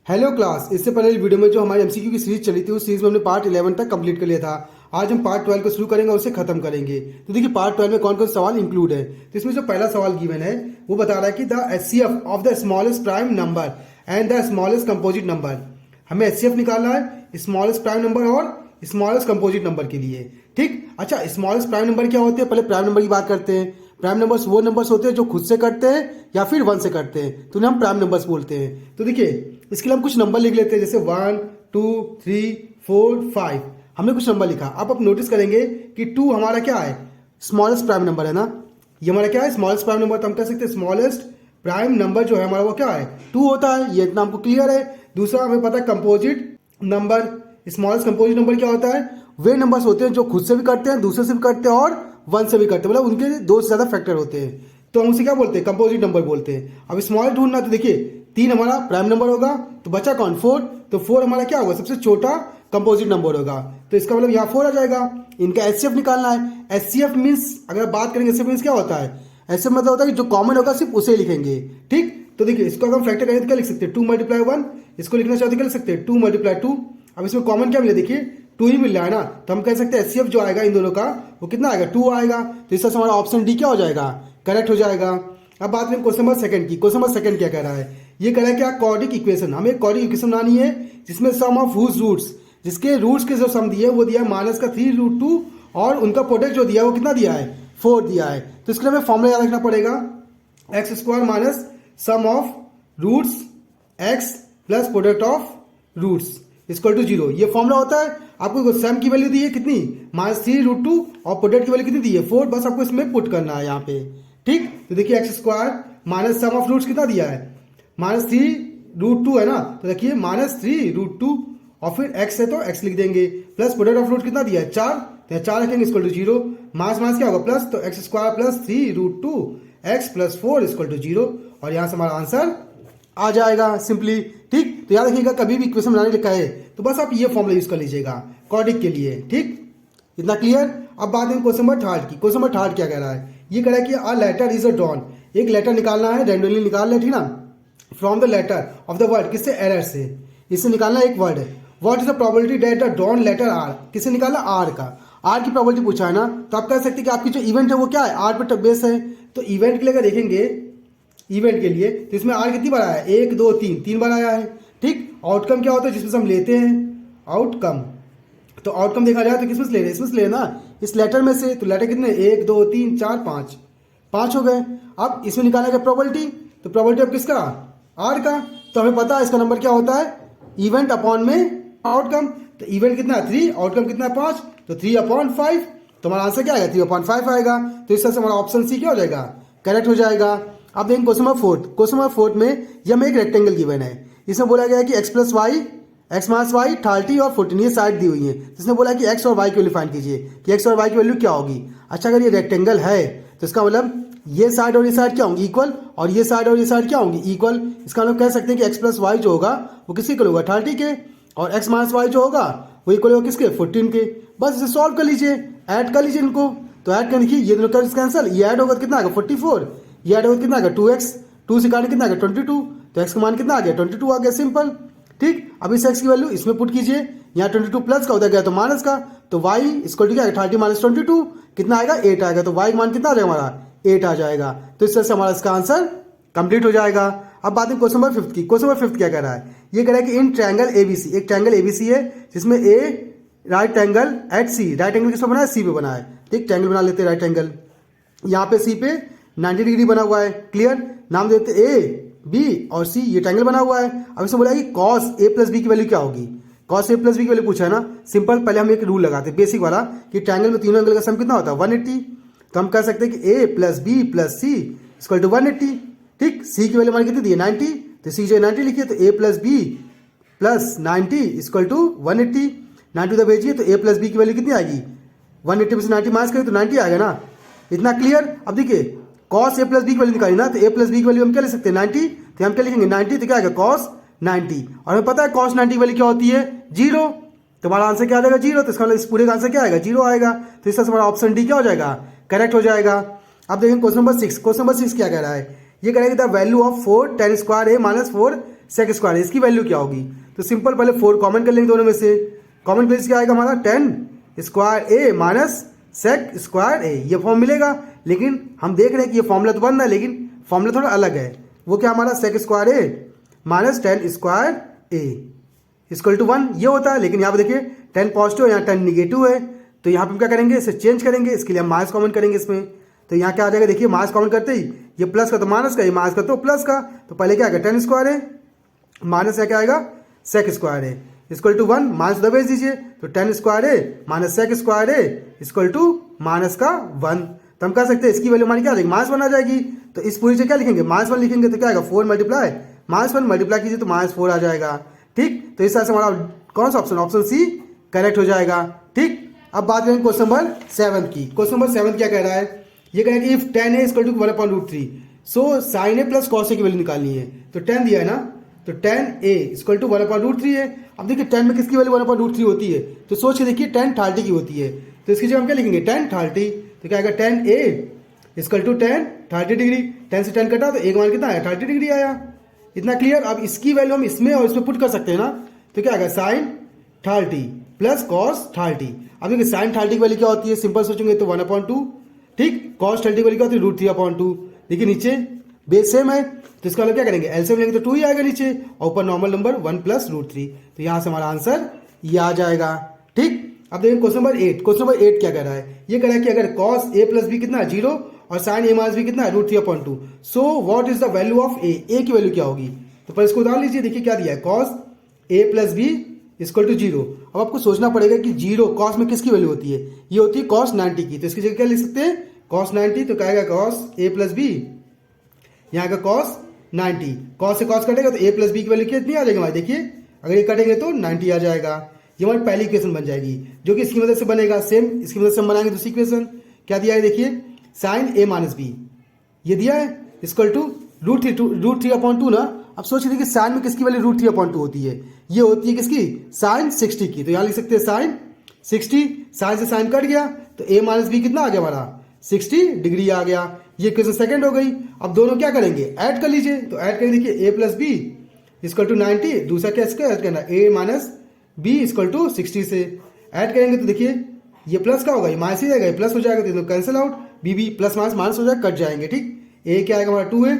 Hello class, इससे पहले video में जो हमारी एमसीक्यू की सीरीज चली थी उस सीरीज में हमने पार्ट 11 तक कंप्लीट कर लिया था। आज हम पार्ट 12 को शुरू करेंगे और उसे खत्म करेंगे। तो देखिए पार्ट 12 में कौन कौन सवाल इंक्लूड है। तो इसमें जो पहला सवाल गिवन है वो बता रहा है कि the HCF of the smallest prime number and the smallest composite number. हमें एचसीएफ निकालना है स्मॉलेस्ट प्राइम नंबर और स्मॉलेस्ट कंपोजिट नंबर के लिए। ठीक, अच्छा स्मॉलेस्ट प्राइम नंबर क्या होते हैं, पहले प्राइम नंबर की बात करते हैं। प्राइम नंबर्स वो नंबर्स होते हैं जो खुद से कटते हैं या फिर 1 से कटते हैं, तो उन्हें हम प्राइम नंबर्स बोलते हैं। तो देखिए इसके लिए हम कुछ नंबर लिख लेते हैं, जैसे 1 2 3 4 5। हमने कुछ नंबर लिखा। अब आप नोटिस करेंगे कि 2 हमारा क्या है, स्मॉलेस्ट प्राइम नंबर है ना। ये हमारा क्या है, स्मॉलेस्ट प्राइम नंबर। तो हम कह सकते हैं स्मॉलेस्ट प्राइम नंबर जो है हमारा वो क्या है, 2 होता है। ये इतना हमको क्लियर है। दूसरा हमें पता है composite number. Smallest composite number क्या होता है, वे नंबर्स होते हैं जो खुद से भी कटते हैं, दूसरे से भी कटते हैं और 1 से भी कटते हैं, मतलब उनके 2 से ज्यादा फैक्टर होते हैं, तो हम उसे क्या बोलते हैं, कंपोजिट नंबर बोलते हैं। अब स्मॉल ढूंढना, तो देखिए 3 हमारा प्राइम नंबर होगा, तो बचा कौन, 4। तो 4 हमारा क्या होगा, सबसे छोटा कंपोजिट नंबर होगा, तो इसका मतलब यहाँ 4 आ जाएगा। इनका एचसीएफ निकालना है। एचसीएफ मीन्स अगर बात करेंगे एचसीएफ मीन्स क्या होता है, एचसीएफ मतलब होता है कि जो कॉमन होगा सिर्फ उसे लिखेंगे। ठीक, तो देखिए इसको अगर हम फैक्टर करें तो क्या लिख सकते हैं, 2 × 1। इसको लिखना चाहते क्या लिख सकते हैं, 2 × 2। अब इसमें कॉमन क्या मिले, देखिए 2 ही मिल रहा है ना, तो हम कह सकते हैं एचसीएफ जो आएगा इन दोनों का वो कितना आएगा, 2 आएगा। तो इससे हमारा ऑप्शन डी क्या हो जाएगा, करेक्ट हो जाएगा। अब बात करें क्वेश्चन नंबर सेकंड की। क्वेश्चन नंबर सेकंड क्या कह रहा है, ये कह रहा है क्या, क्वाड्रेटिक इक्वेशन। हमें एक क्वाड्रेटिक इक्वेशन बनानी है जिसमें सम ऑफ हुज रूट्स, जिसके रूट्स के जो सम दिए वो दिया है -3√2 और उनका प्रोडक्ट जो दिया है वो कितना दिया है, 4 दिया है। तो इसके लिए हमें फॉर्मूला याद रखना पड़ेगा, x² minus sum of roots x plus product of roots equal to 0। ये फॉर्मूला होता है। आपको सम की वैल्यू दी है कितनी, -3√2 और प्रोडक्ट की वैल्यू कितनी दी है, 4। बस आपको इसमें पुट करना है यहाँ पे। ठीक, तो देखिए x² minus sum of roots कितना दिया है, -3√2 है ना, तो देखिए -3√2 और फिर x है तो x लिख देंगे, प्लस प्रोडक्ट ऑफ रूट कितना दिया है, 4, तो 4 रखेंगे इक्वल टू 0। मास मास क्या होगा, प्लस, तो x² plus 3√2 x plus 4 equal to 0, और यहाँ से हमारा आंसर आ जाएगा सिंपली। ठीक, तो याद रखिएगा कभी भी इक्वेशन बनाने लिखा है तो बस आप ये फॉर्मूला यूज कर लीजिएगा क्वाड्रेटिक के लिए। ठीक, इतना क्लियर। अब बात है क्वेश्चन नंबर थर्ड की। क्वेश्चन नंबर थर्ड क्या कह रहा है, ये कह रहा है कि a letter is a drawn. एक लेटर निकालना है, रैंडमली निकाल ले, ठीक ना, from the letter of the word, किससे, एरर से। इससे निकालना एक वर्ड है। What is the probability that the drawn letter R, किससे निकालना, आर का। आर की प्रोबेबिलिटी पूछा है ना, तो आप कह सकते हैं कि आपकी जो इवेंट है वो क्या है, आर पर बेस है। तो इवेंट के लिए अगर देखेंगे, इवेंट के लिए, तो इसमें आर कितनी बार आया है, 1 2 3 बार आया है। ठीक, आउटकम क्या होता है जिसमें से हम लेते हैं आउटकम, तो आउटकम देखा जाए तो किसमें से ले रहे हैं, इसमें से ले ना, इस लेटर में से। तो लेटर कितने, 1 2 3 4 5 हो गए। अब इसमें निकालने का प्रोबेबिलिटी, तो प्रोबेबिलिटी अब किसका, आर का। तो हमें पता है इसका नंबर क्या होता है, इवेंट अपॉन में आउटकम। तो इवेंट कितना है 3, आउटकम कितना है 5, तो 3/5। तो हमारा आंसर क्या आएगा, 3/5 आएगा। तो इस तरह से हमारा ऑप्शन सी क्या हो जाएगा, करेक्ट हो जाएगा। अब देखें question number fourth. Question number fourth में ये हमें एक रेक्टेंगल गिवन है। इसमें बोला गया है कि x + y, x - y 30 और 14 ये साइड दी हुई है। इसने बोला कि x और y की वैल्यू फाइंड कीजिए कि x और y की वैल्यू क्या होगी। अच्छा, अगर ये रेक्टेंगल है तो इसका मतलब ये साइड और ये साइड क्या होंगी, इक्वल, और ये साइड और ये साइड क्या होंगी, इक्वल। इसका मतलब कह सकते हैं कि x + y जो होगा वो किसके इक्वल होगा, 30 के, और x - y जो होगा वो इक्वल होगा किसके, 14 के। बस इसे सॉल्व कर लीजिए, ऐड कर लीजिए इनको। तो ऐड कर देखिए, ये दोनों का कैंसिल, ये ऐड होगा तो कितना आएगा 44, ये ऐड होगा कितना आएगा 2x, 2 से काटने कितना आ गया 22, तो x का मान कितना आ गया 22 आ गया, सिंपल। ठीक, अब इस x की वैल्यू इसमें पुट कीजिए, यहाँ 22 प्लस का उधर गया तो माइनस का, तो y इक्वल टू क्या है 30 - 22 कितना आएगा 8 आएगा। तो y का मान कितना आ जाएगा हमारा 8 आ जाएगा। तो इस तरह से हमारा इसका आंसर कंप्लीट हो जाएगा। अब बात है क्वेश्चन नंबर फिफ्थ की। क्वेश्चन नंबर फिफ्थ क्या कह रहा है, ये कह रहा है कि इन ट्रायंगल एबीसी, एक ट्रायंगल एबीसी है जिसमें ए राइट एंगल एट सी, राइट एंगल किस पे बना है, सी पे बना है। ठीक, ट्रायंगल बना लेते हैं राइट एंगल, यहाँ पे सी पे 90 डिग्री बना हुआ है, क्लियर। नाम देते ए बी और सी, ये ट्रायंगल बना हुआ है। अब इसमें बोला कि cos a + b की वैल्यू क्या होगी। cos a + b की वैल्यू पूछा है ना, सिंपल। पहले हम एक रूल लगाते हैं बेसिक वाला कि ट्रायंगल में तीनों एंगल का सम कितना होता है 180। तो हम कह सकते हैं कि a + b + c = 180। ठीक, c की वैल्यू हमारी कितनी दी है 90, तो c जो 90 लिखिए, तो a + b + 90 = 180। 90 उधर भेजिए तो a + b की वैल्यू कितनी आएगी, 180 में से 90 माइनस करें तो 90 आएगा ना, इतना क्लियर। अब देखिए cos a + b की वैल्यू निकाली ना, तो a + b की वैल्यू हम क्या ले सकते हैं 90, तो हम क्या लिखेंगे 90, तो क्या आएगा cos 90, और हमें पता है cos 90 की वैल्यू क्या होती है 0, तो हमारा आंसर क्या आ जाएगा 0। तो इसका मतलब इस पूरे का आंसर क्या आएगा 0 आएगा। तो इस तरह से हमारा ऑप्शन डी क्या हो जाएगा, करेक्ट हो जाएगा। अब देखें क्वेश्चन नंबर 6। क्वेश्चन नंबर 6 क्या कह रहा है, ये कह रहा है कि the value of 4 tan square A minus 4 sec square, इसकी वैल्यू क्या होगी। तो सिंपल पहले 4 कॉमन कर लेंगे दोनों में से। कॉमन प्लेस क्या आएगा हमारा, tan square A minus sec square ए, ये फॉर्म मिलेगा। लेकिन हम देख रहे हैं कि ये फॉर्मूला तो बन रहा है, लेकिन फॉर्मूला थोड़ा अलग है। वो क्या हमारा sec square A minus tan square A equal to 1 ये होता है। लेकिन यहाँ पे देखिए tan पॉजिटिव है, यहाँ tan निगेटिव है, तो यहाँ पे हम क्या करेंगे, इसे चेंज करेंगे। इसके लिए हम माइनस कॉमन करेंगे इसमें। तो यहाँ क्या आ जाएगा, देखिए माइनस कॉमन करते ही ये प्लस का तो माइनस का, ये माइनस का तो प्लस का। तो पहले क्या आएगा, tan स्क्वायर है माइनस क्या आएगा, sec स्क्वायर है इक्वल टू 1, माइनस उधर भेज दीजिए। तो tan स्क्वायर है माइनस sec स्क्वायर है इक्वल टू माइनस का 1। तो हम कह सकते हैं इसकी वैल्यू हमारी क्या आ जाएगी, माइनस 1 आ जाएगी। तो इस पूरी से क्या लिखेंगे, माइनस 1 लिखेंगे। तो क्या आएगा, 4 मल्टीप्लाई माइनस 1 मल्टीप्लाई कीजिए तो माइनस 4 आ जाएगा। ठीक, तो इस तरह से हमारा कौन सा ऑप्शन, ऑप्शन सी करेक्ट हो जाएगा। ठीक, अब बात करेंगे क्वेश्चन नंबर 7 की। क्वेश्चन नंबर 7 क्या कह रहा है, ये कह रहा है कि if tan a equal to 1/√3 so sin a plus cos a की वैल्यू निकालनी है। तो tan दिया है ना, तो tan a इक्वल टू 1/√3 है। अब देखिए tan में किसकी वैल्यू 1/√3 होती है, तो सोच के देखिए tan 30 की होती है। तो इसकी जगह हम क्या लिखेंगे, tan 30। तो क्या आएगा, tan a equal to tan 30 degree. tan से tan कटा तो एक मान कितना आया, 30 डिग्री आया। इतना क्लियर। अब इसकी वैल्यू हम इसमें और इसमें पुट कर सकते हैं ना। तो क्या आएगा, sin 30 प्लस cos 30। अब देखिए sin 30 की वैल्यू क्या होती है, सिंपल सोचेंगे तो 1/2। ठीक, cos 30 की वैल्यू क्या होती है, √3/2। देखिए नीचे बेस सेम है, तो इसका मतलब क्या करेंगे, एलसीएम लेंगे तो 2 ही आएगा नीचे, और ऊपर नॉर्मल नंबर 1 प्लस √3। तो यहाँ से हमारा आंसर ये आ जाएगा। ठीक, अब देखिए क्वेश्चन नंबर 8। क्वेश्चन नंबर 8 क्या कह रहा है, ये कह रहा है कि अगर cos a प्लस b कितना है 0 और sin a माइनस b कितना है √3/2, so what is the value of a, a की वैल्यू क्या होगी। तो पर इसको उदाहरण लीजिए, देखिए क्या दिया है, cos a plus b equal to 0। अब आपको सोचना पड़ेगा कि 0 cos में किसकी वैल्यू होती है, ये होती है cos 90 की। तो इसकी जगह क्या लिख सकते हैं, cos 90। तो क्या आएगा, cos a प्लस b, यहाँ का cos 90, cos से cos कटेगा तो a प्लस b की वैल्यू कितनी आ जाएगी हमारी, देखिए अगर ये कटेंगे तो 90 आ जाएगा। ये हमारी पहली इक्वेशन बन जाएगी, जो कि इसकी मदद से बनेगा। सेम इसकी मदद से हम बनाएंगे दूसरी इक्वेशन। क्या दिया है, देखिए sin a माइनस b ये दिया है इक्वल टू √3/2 ना। अब सोच देखिए साइन में किसकी वैल्यू √3/2 होती है, ये होती है किसकी, sin 60 की। तो यहाँ लिख सकते हैं sin 60, साइन से साइन कट गया तो a माइनस बी कितना आ गया हमारा, 60 डिग्री आ गया। ये इक्वेशन सेकंड हो गई। अब दोनों क्या करेंगे, ऐड कर लीजिए। तो ऐड करें, देखिए a plus B equal to 90, दूसरा क्या इसका ऐड करना, a minus B equal to 60 से ऐड करेंगे। तो देखिए ये प्लस का होगा, ये माइनस ही जाएगा, ये प्लस हो जाएगा, तो cancel out, B plus minus minus हो जाएगा, कट जाएंगे। ठीक, a क्या आएगा हमारा 2 है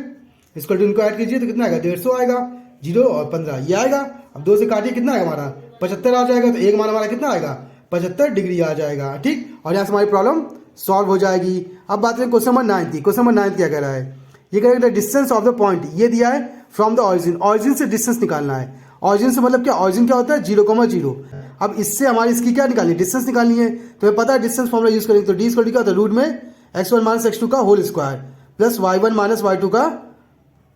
इक्वल टू, इनको ऐड कीजिए तो कितना आएगा 150 आएगा, 0 और 15 ये आएगा। अब 2 से काटिए कितना आएगा हमारा 75 आ जाएगा। तो एक मान हमारा कितना आएगा 75 डिग्री आ जाएगा। ठीक, और यहाँ से हमारी प्रॉब्लम सॉल्व हो जाएगी। अब बात करें क्वेश्चन नंबर 9 की। क्वेश्चन नंबर 9 क्या कह रहा है, ये कह रहा है डिस्टेंस ऑफ द पॉइंट, ये दिया है फ्रॉम द ऑरिजिन, ऑरिजिन से डिस्टेंस निकालना है। ऑरिजिन से मतलब क्या, ऑरिजिन क्या होता है 0,0। अब इससे हमारी इसकी क्या निकालनी है, डिस्टेंस निकालनी है। तो हमें पता है डिस्टेंस फॉर्मूला यूज करेंगे। तो डी स्क्वायर क्या होता है, रूट में x1 माइनस x2 का whole square plus y1 minus y2 का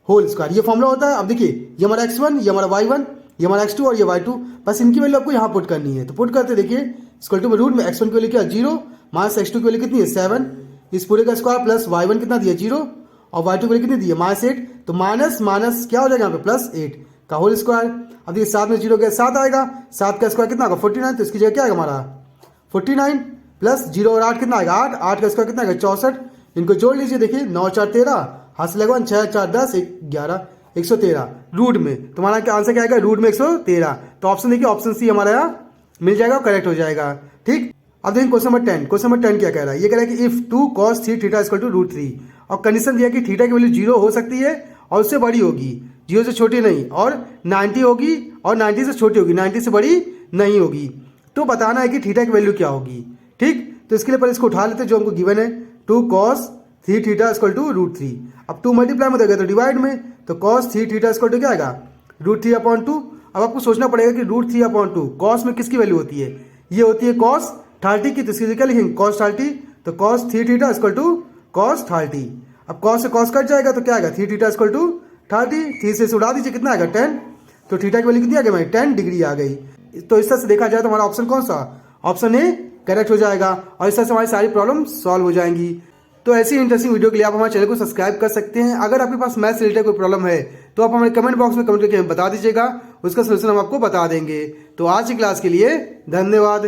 होल स्क्वायर, ये फॉर्मूला होता है। अब देखिए ये हमारा x1, ये हमारा y1, ये हमारा x2 और ये y2, बस इनकी वैल्यू आपको यहाँ पुट करनी है। तो पुट करते देखिए इक्वल टू रूट में x1 की वैल्यू क्या 0 माइनस x2 की वैल्यू कितनी है 7, इस पूरे का स्क्वायर प्लस y1 कितना दिया 0 और y2 की वैल्यू कितनी दी है -8। तो माइनस माइनस क्या हो जाएगा यहाँ पे +8 का होल स्क्वायर। अब देखिए 7 में 0 गया 7 आएगा, 7 का स्क्वायर कितना होगा 49। तो इसकी जगह क्या आएगा हमारा 49 प्लस 0 और 8 कितना आएगा 8, 8 का स्क्वायर कितना आएगा 64। इनको जोड़ लीजिए, देखिए 9 4 13, हाथ से लगवान 6 4 10 11 113 रूट में। तो हमारा क्या आंसर क्या आएगा रूट में 113। तो ऑप्शन देखिए ऑप्शन सी हमारा यहाँ मिल जाएगा, करेक्ट हो जाएगा। ठीक, अब देखिए क्वेश्चन नंबर 10। क्वेश्चन नंबर 10 क्या कह रहा है, ये कह रहा है कि if 2 cos 3 theta equal to √3 और कंडीशन दिया कि थीटा की वैल्यू 0 हो सकती है और उससे बड़ी होगी, 0 से छोटी नहीं, और 90 होगी और 90 से छोटी होगी, 90 से बड़ी नहीं होगी, तो बताना है कि थीटा की वैल्यू क्या होगी। ठीक, तो इसके लिए पहले इसको उठा लेते हैं जो हमको गिवन है, 2 cos 3 थीटा इक्वल टू √3। अब 2 मल्टीप्लाई में देगा तो डिवाइड में, तो cos 3 थीटा इक्वल टू क्या आएगा √3/2। अब आपको सोचना पड़ेगा कि √3/2 cos में किसकी वैल्यू होती है, ये होती है cos 30 की। तो इसकी क्या लिखेंगे cos 30, तो cos 3 theta equal to cos 30। अब cos से cos कट जाएगा तो क्या आएगा 3 थीटा इक्वल टू 30, 3 से उड़ा दीजिए कितना आएगा 10। तो थीटा की वैल्यू कितनी आ गई हमारी 10 डिग्री आ गई। तो इस तरह से देखा जाए तो हमारा ऑप्शन कौन सा, ऑप्शन ए करेक्ट हो जाएगा, और इस तरह से हमारी सारी प्रॉब्लम सॉल्व हो जाएंगी। तो ऐसी इंटरेस्टिंग वीडियो के लिए आप हमारे चैनल को सब्सक्राइब कर सकते हैं। अगर आपके पास मैथ्स रिलेटेड कोई प्रॉब्लम है तो आप हमारे कमेंट बॉक्स में कमेंट करके हमें बता दीजिएगा, उसका सोल्यूशन हम आपको बता देंगे। तो आज की क्लास के लिए धन्यवाद।